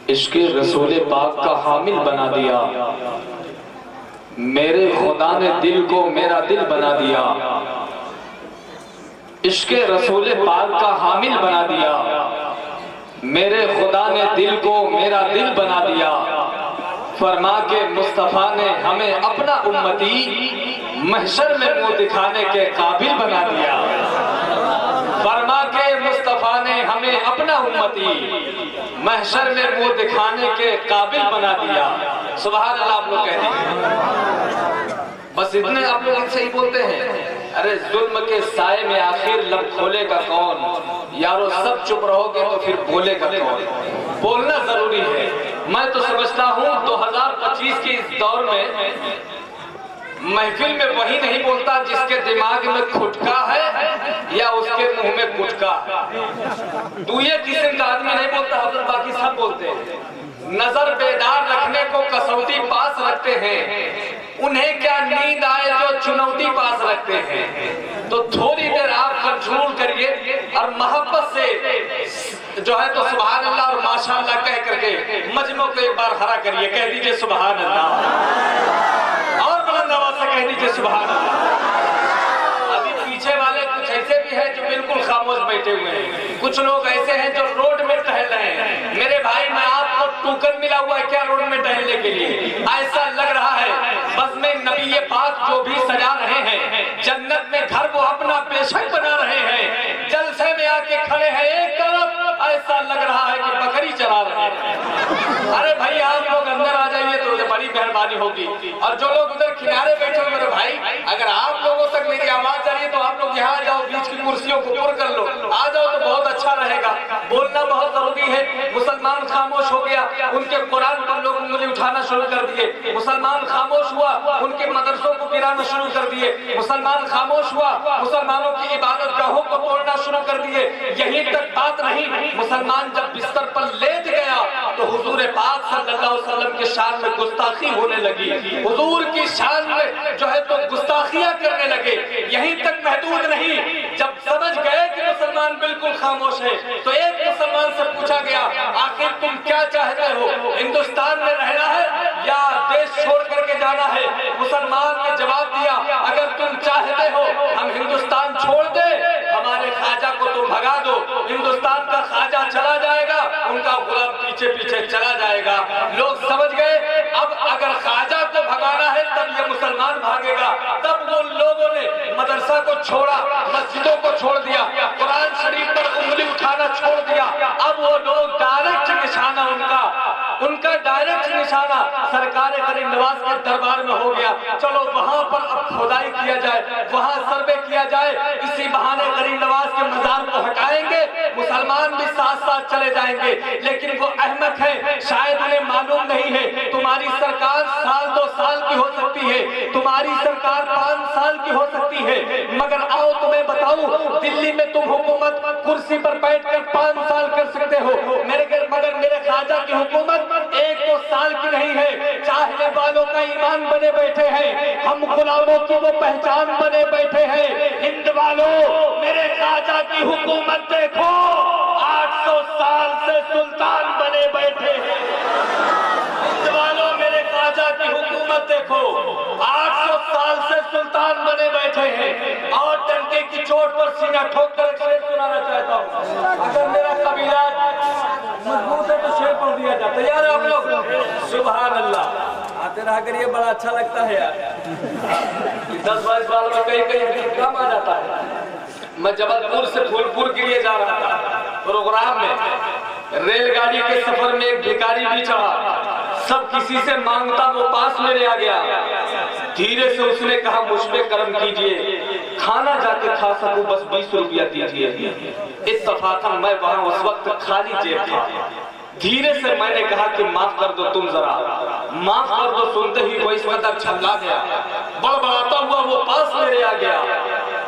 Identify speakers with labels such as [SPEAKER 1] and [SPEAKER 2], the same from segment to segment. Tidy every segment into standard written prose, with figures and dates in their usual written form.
[SPEAKER 1] इश्क़े रसूल पाक का हामिल बना दिया। मेरे खुदा ने दिल को मेरा दिल बना दिया। इश्क़े रसूल पाक का हामिल बना दिया। मेरे खुदा ने दिल को मेरा दिल बना दिया। फरमा के मुस्तफ़ा ने हमें अपना उम्मती महशर में मुंह दिखाने के काबिल बना दिया। फरमा के मुस्तफ़ा ने हमें अपना उम्मती महशर में मुंह दिखाने के काबिल बना दिया। सुभान अल्लाह। आप लोग कह दीजिए बस इतने। आप लोग इनसे ही बोलते हैं, अरे जुल्म के साए में आखिर लब खोलेगा कौन। यारो सब चुप रहोगे तो फिर बोलेगा कौन। बोलना जरूरी है। मैं तो समझता हूँ 2025 के इस दौर में महफिल में वही नहीं बोलता जिसके दिमाग में खुटका है या उसके मुंह में गुटका है। दूसरे किस्म का आदमी नहीं बोलता, बाकी सब बोलते हैं। नजर बेदार रखने को कसौटी पास रखते हैं, उन्हें क्या नींद आए जो चुनौती पास रखते हैं। तो थोड़ी देर आप कंट्रोल करिए और मोहब्बत से जो है तो सुभान अल्लाह और माशाअल्लाह कह करके मजनू को एक बार हरा करिए। कह दीजिए सुभान अल्लाह, और बुलंद आवाज से कह दीजिए सुभान अल्लाह। अभी पीछे वाले कुछ ऐसे भी हैं जो बिल्कुल खामोश बैठे हुए हैं। कुछ लोग ऐसे हैं जो रोड में टहल रहे हैं। मेरे भाई, मैं आपको टोकन मिला हुआ है क्या रोड में टहलने के लिए? ऐसा लग रहा है बस में नबी पाक जो भी सजा रहे हैं, जन्नत में घर वो अपना बेशक बना रहे हैं, जलसे में आके खड़े हैं एक तरफ, ऐसा लग रहा है कि बकरी चला रहे हैं। अरे भाई, आप लोग अंदर आ जाइए तो बड़ी मेहरबानी होगी। और जो लोग उधर किनारे बैठे हो मेरे भाई, अगर आप लोगों तक मेरी आवाज जा रही है तो आप लोग यहाँ आ जाओ, बीच की कुर्सियों को पुर कर लो, आ जाओ तो बहुत अच्छा रहेगा। बोलना बहुत जरूरी है। मुसलमान खामोश हो गया, उनके कुरान पर लोग उंगली उठाना शुरू कर दिए। मुसलमान खामोश हुआ, उनके मदरसों को गिराना शुरू कर दिए। मुसलमान खामोश हुआ, मुसलमानों की इबादत गाहों को तोड़ना शुरू कर दिए। यहीं तक बात नहीं, मुसलमान जब बिस्तर पर लेट गया तो हुजूर पाक सल्लल्लाहु अलैहि वसल्लम के शान में गुस्ताखी होने लगी। हुजूर की शान में जो है तो गुस्ताखियां करने लगे। यहीं तक महदूद नहीं, जब समझ गए कि मुसलमान बिल्कुल खामोश है तो एक मुसलमान से पूछा गया, आखिर तुम क्या चाहते हो, हिंदुस्तान में रहना है या देश छोड़ करके जाना है? मुसलमान ने जवाब दिया, अगर तुम चाहते हो हम हिंदुस्तान छोड़ दे, हमारे ख्वाजा को तुम भगा दो, हिंदुस्तान का ख्वाजा चला जाएगा, उनका गुलाम पीछे पीछे चला जाएगा। लोग समझ गए अब अगर ख्वाजा को भगाना है तब ये मुसलमान भागेगा। तब वो लोगों ने मदरसा को छोड़ा, मस्जिदों को छोड़ दिया, कुरान शरीफ पर उंगली उठाना छोड़ दिया। अब वो लोग डायरेक्ट निशाना उनका डायरेक्ट निशाना सरकार गरीब नवाज के दरबार में हो गया। चलो वहां पर अब खुदाई किया जाए, वहां सर्वे किया जाए, इसी बहाने गरीब नवाज के मजार को हटाएंगे, मुसलमान भी साथ साथ चले जाएंगे। लेकिन वो अहमक है, शायद उन्हें मालूम नहीं है, तुम्हारी सरकार साल 2 साल की हो सकती है, तुम्हारी सरकार 5 साल की हो सकती है, मगर आओ तुम्हें बताऊं, दिल्ली में तुम हुकूमत कुर्सी पर बैठकर 5 साल कर सकते हो, मगर मेरे ख्वाजा की हुकूमत 1-2 साल की नहीं है। चाहने वालों का ईमान बने बैठे हैं, हम गुलामों की वो पहचान बने बैठे हैं। हिंद वालों, मेरे ख्वाजा की हुकूमत देखो, 800 साल से सुल्तान बने बैठे हैं। हिंद वालों, मेरे ख्वाजा की हुकूमत देखो, 800 साल से सुल्तान बने बैठे हैं। और डंके की चोट पर सीना ठोक कर शेर सुनाना चाहता हूँ, अगर मेरा कबीला मजबूत है तो शेर पढ़ दिया जाए। तैयार है आप लोग? सुभान अल्लाह। आते रहा करिए, बड़ा अच्छा लगता है यार। 10-22 साल में कहीं काम आ जाता है। मैं जबलपुर से फूलपुर के लिए जा रहा था, प्रोग्राम में रेलगाड़ी के सफर में एक भिखारी भी चढ़ा, सब किसी से मांगता, वो पास मेरे आ गया। धीरे से उसने कहा, मुझ पे कर्म कीजिए, खाना जाके खा सकूं, बस 20 रुपया दीजिए। इत्तफाकन मैं वहां उस वक्त खाली जेब था। धीरे से मैंने कहा कि माफ कर दो, तुम जरा माफ कर दो। सुनते ही वो इस कदर छल्ला गया, बड़बड़ाता हुआ वो पास मेरे आ गया।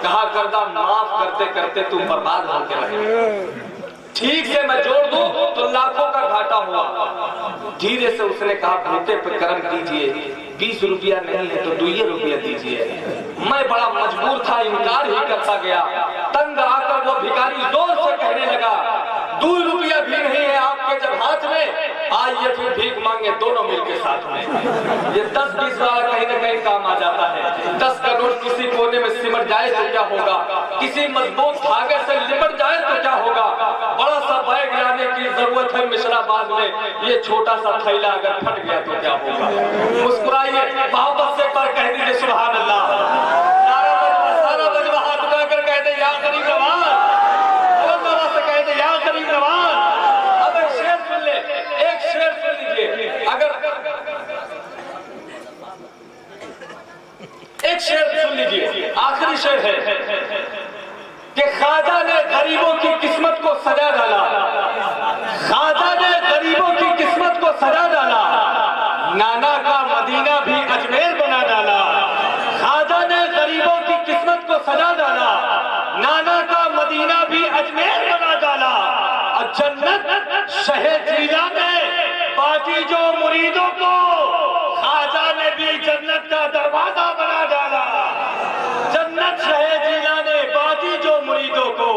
[SPEAKER 1] कहा, करदा माफ करते करते तुम बर्बाद होके रहे, ठीक से मैं जोड़ दूं तो लाखों का घाटा हुआ। धीरे से उसने कहा, भूखे पे कर्म कीजिए, 20 रुपया नहीं है तो 2 रुपया दीजिए। मैं बड़ा मजबूर था, इनकार ही करता गया। तंग आकर वो भिखारी जोर से कहने लगा, 2 रुपया भी नहीं है आपके जब हाथ में, आज आइए फिर भीख मांगे दोनों मिलके साथ में। ये 10-20 वाला कहीं ना कहीं काम आ जाता है। 10 का नोट किसी कोने में सिमट जाए तो क्या होगा, किसी मजबूत धागे से लिपट जाए तो क्या होगा। बड़ा सा बैग लाने की जरूरत है मिश्राबाद में, ये छोटा सा थैला अगर फट गया तो क्या होगा। मुस्कुराइए, मोहब्बत से पर कह दीजिए सुभान अल्लाह। सारा मजमा हाथ उठाकर कह दे या गरीब नवाज, से कह दे या गरीब नवाज। अब एक शेर सुन ले, एक शेर सुन लीजिए। अगर एक शेर सुन लीजिए, आखिरी शेर है कि ख्वाजा ने गरीबों की किस्मत को सजा डाला, ख्वाजा ने गरीबों की किस्मत को सजा डाला, नाना का मदीना भी अजमेर बना डाला। ख्वाजा ने गरीबों की किस्मत को सजा डाला, नाना का मदीना भी अजमेर बना डाला। और जन्नत शहे जीला ने बाटी जो मुरीदों को, ख्वाजा ने भी जन्नत का दरवाजा बना डाला। जन्नत शहे जीला ने बाटी जो मुरीदों को,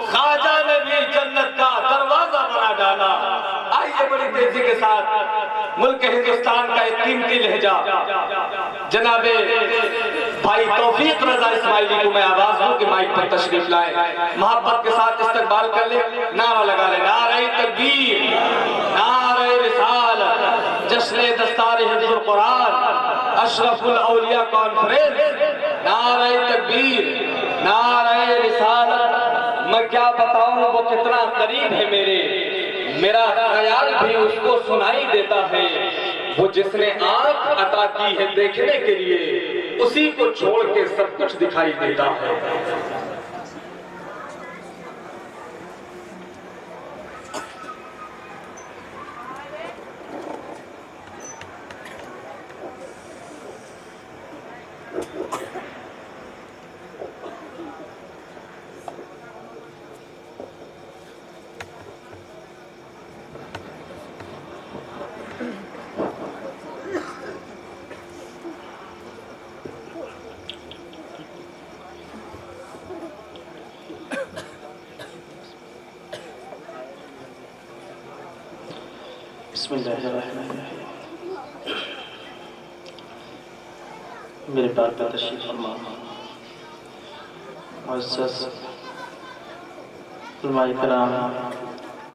[SPEAKER 1] ख्वाजा ने भी जन्नत का दरवाजा बना डाला। आइए बड़ी तेजी के साथ मुल्क हिंदुस्तान का एक कीमती लहजा जनाबे भाई तौफीक रजा इस्माइली को मैं आवाज दूं कि माइक पर तशरीफ लाए, मोहब्बत के साथ इस्तकबाल कर ले, नारा लगा ले, नारे तकबीर, नारे रिसालत, जश्न दस्तार हिफ्ज़ुल कुरान, अशरफुल औलिया कॉन्फ्रेंस, नारे तकबीर, नारे रिसालत। मैं क्या बताऊं वो कितना करीब है मेरे, मेरा ख्याल भी उसको सुनाई देता है। वो जिसने आंख अता की है देखने के लिए, उसी को छोड़ के सब कुछ दिखाई देता है।
[SPEAKER 2] मेरे बार पे तशरीफ फरमा मुअज़्ज़ज़ उलमाए किराम,